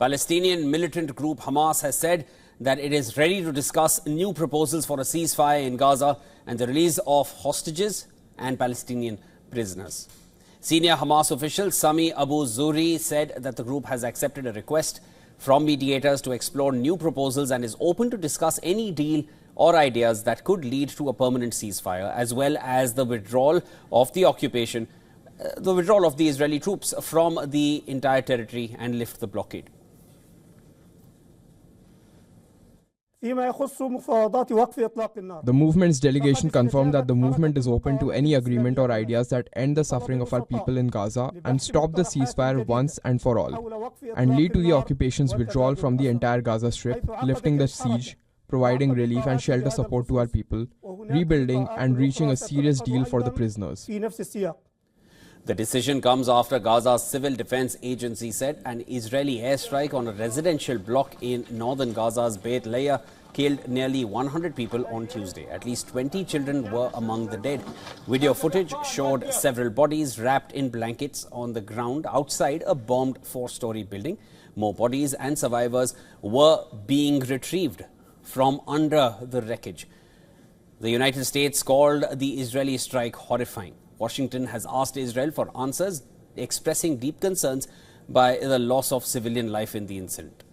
Palestinian militant group Hamas has said that it is ready to discuss new proposals for a ceasefire in Gaza and the release of hostages and Palestinian prisoners. Senior Hamas official Sami Abu Zuhri said that the group has accepted a request from mediators to explore new proposals and is open to discuss any deal or ideas that could lead to a permanent ceasefire, as well as the withdrawal of the Israeli troops from the entire territory and lift the blockade. The movement's delegation confirmed that the movement is open to any agreement or ideas that end the suffering of our people in Gaza and stop the ceasefire once and for all, and lead to the occupation's withdrawal from the entire Gaza Strip, lifting the siege, providing relief and shelter support to our people, rebuilding and reaching a serious deal for the prisoners. The decision comes after Gaza's Civil Defense Agency said an Israeli airstrike on a residential block in northern Gaza's Beit Lahiya killed nearly 100 people on Tuesday. At least 20 children were among the dead. Video footage showed several bodies wrapped in blankets on the ground outside a bombed 4-story building. More bodies and survivors were being retrieved from under the wreckage. The United States called the Israeli strike horrifying. Washington has asked Israel for answers, expressing deep concerns by the loss of civilian life in the incident.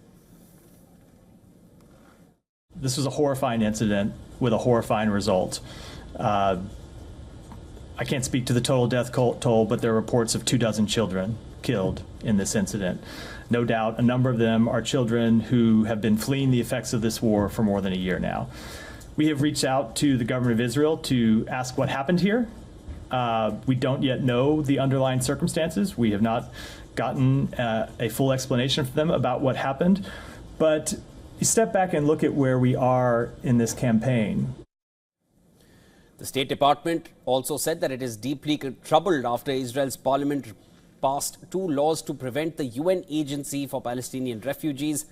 This was a horrifying incident with a horrifying result. I can't speak to the total death toll, but there are reports of 24 children killed in this incident. No doubt a number of them are children who have been fleeing the effects of this war for more than a year now. We have reached out to the government of Israel to ask what happened here. We don't yet know the underlying circumstances. We have not gotten a full explanation from them about what happened. But you step back and look at where we are in this campaign. The State Department also said that it is deeply troubled after Israel's parliament passed 2 laws to prevent the UN Agency for Palestinian Refugees,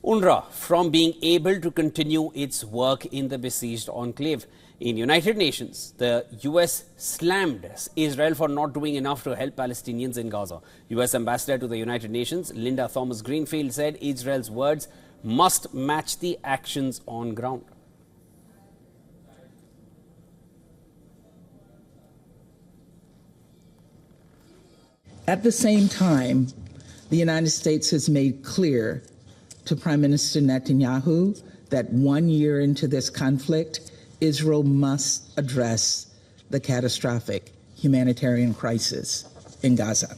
UNRWA, from being able to continue its work in the besieged enclave. In United Nations, the US slammed Israel for not doing enough to help Palestinians in Gaza. US Ambassador to the United Nations, Linda Thomas-Greenfield, said Israel's words must match the actions on ground. At the same time, the United States has made clear to Prime Minister Netanyahu that 1 year into this conflict, Israel must address the catastrophic humanitarian crisis in Gaza,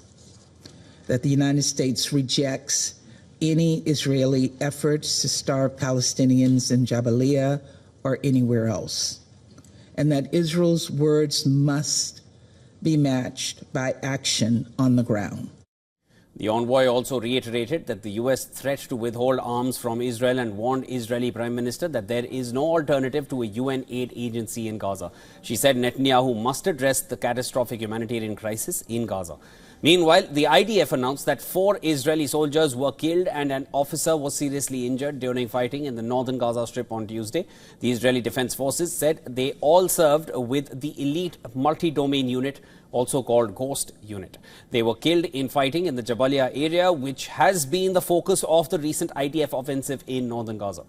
that the United States rejects any Israeli efforts to starve Palestinians in Jabalia or anywhere else, and that Israel's words must be matched by action on the ground. The envoy also reiterated that the US threat to withhold arms from Israel and warned Israeli Prime Minister that there is no alternative to a UN aid agency in Gaza. She said Netanyahu must address the catastrophic humanitarian crisis in Gaza. Meanwhile, the IDF announced that 4 Israeli soldiers were killed and an officer was seriously injured during fighting in the northern Gaza Strip on Tuesday. The Israeli Defense Forces said they all served with the elite multi-domain unit, also called Ghost Unit. They were killed in fighting in the Jabalia area, which has been the focus of the recent IDF offensive in northern Gaza.